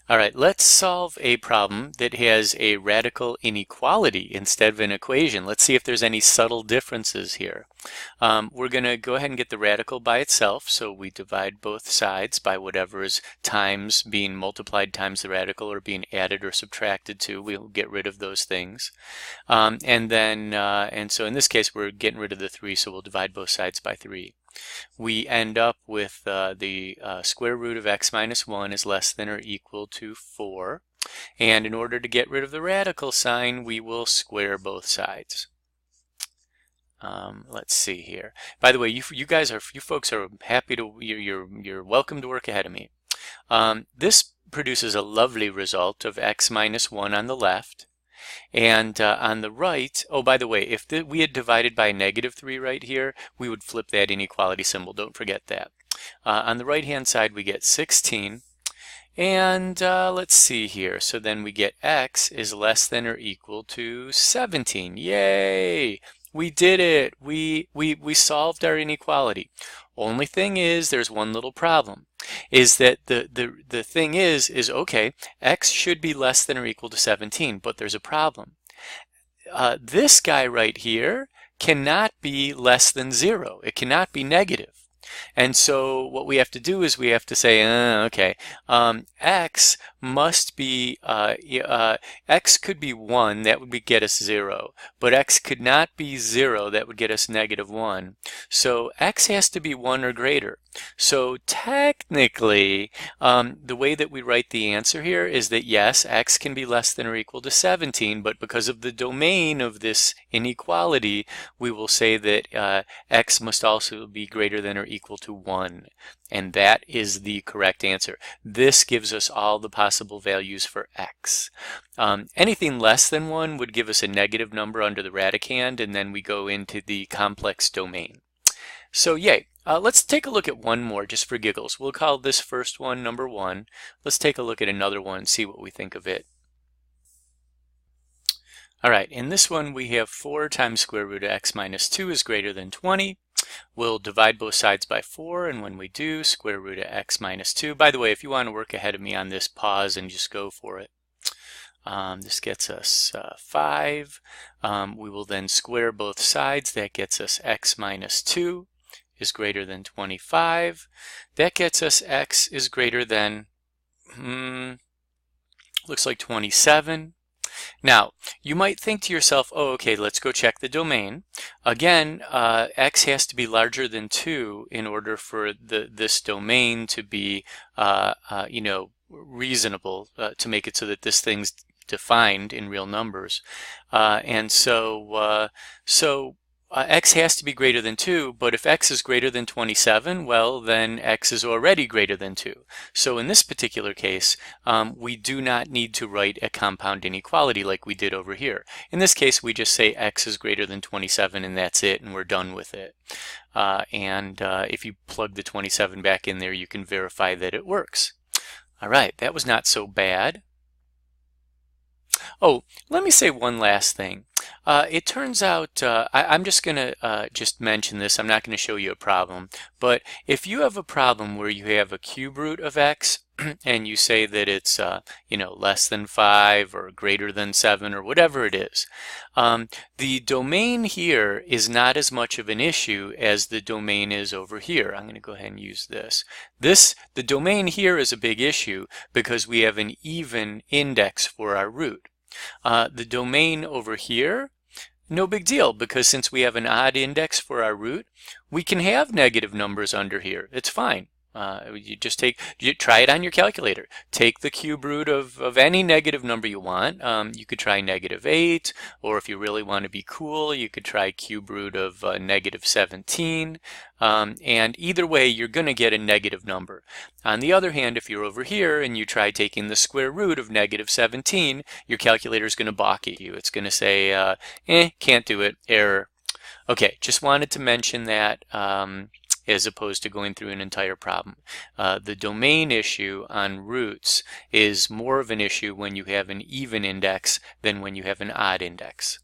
All right, let's solve a problem that has a radical inequality instead of an equation. Let's see if there's any subtle differences here. We're going to go ahead and get the radical by itself, so we divide both sides by whatever is times being multiplied times the radical or being added or subtracted to. We'll get rid of those things. And so in this case, we're getting rid of the 3, so we'll divide both sides by 3. We end up with the square root of x minus 1 is less than or equal to 4. And in order to get rid of the radical sign, we will square both sides. Let's see here. By the way, you folks are happy to, you're welcome to work ahead of me. This produces a lovely result of x minus 1 on the left. And on the right, oh, by the way, if we had divided by -3 right here, we would flip that inequality symbol. Don't forget that. On the right-hand side, we get 16. And let's see here. So then we get x is less than or equal to 17. Yay! We did it. We solved our inequality. Only thing is, there's one little problem. Is that the thing is okay, x should be less than or equal to 17, but there's a problem. This guy right here cannot be less than 0. It cannot be negative. And so what we have to do is we have to say, okay, x must be, x could be 1, that would get us 0. But x could not be 0, that would get us -1. So x has to be 1 or greater. So technically, the way that we write the answer here is that yes, x can be less than or equal to 17, but because of the domain of this inequality, we will say that x must also be greater than or equal to 1. And that is the correct answer. This gives us all the possible values for x. Anything less than 1 would give us a negative number under the radicand, and then we go into the complex domain. So yay. Let's take a look at one more just for giggles. We'll call this first one number 1. Let's take a look at another one and see what we think of it. All right, in this one we have 4 times square root of x minus 2 is greater than 20. We'll divide both sides by 4, and when we do, square root of x minus 2. By the way, if you want to work ahead of me on this, pause and just go for it. This gets us 5. We will then square both sides. That gets us x minus 2 is greater than 25. That gets us x is greater than, looks like 27. Now, you might think to yourself, oh, okay, let's go check the domain. Again, x has to be larger than 2 in order for this domain to be, reasonable, to make it so that this thing's defined in real numbers. X has to be greater than 2, but if x is greater than 27, well, then x is already greater than 2. So in this particular case, we do not need to write a compound inequality like we did over here. In this case, we just say x is greater than 27, and that's it, and we're done with it. If you plug the 27 back in there, you can verify that it works. All right, that was not so bad. Oh, let me say one last thing. It turns out, I'm just going to just mention this. I'm not going to show you a problem. But if you have a problem where you have a cube root of x and you say that it's less than 5 or greater than 7 or whatever it is, the domain here is not as much of an issue as the domain is over here. I'm going to go ahead and use this. The domain here is a big issue because we have an even index for our root. The domain over here, no big deal, because since we have an odd index for our root, we can have negative numbers under here. It's fine. You try it on your calculator. Take the cube root of any negative number you want. You could try -8, or if you really want to be cool, you could try cube root of -17. And either way, you're going to get a negative number. On the other hand, if you're over here and you try taking the square root of -17, your calculator is going to balk at you. It's going to say, can't do it, error. Okay, just wanted to mention that. As opposed to going through an entire problem. The domain issue on roots is more of an issue when you have an even index than when you have an odd index.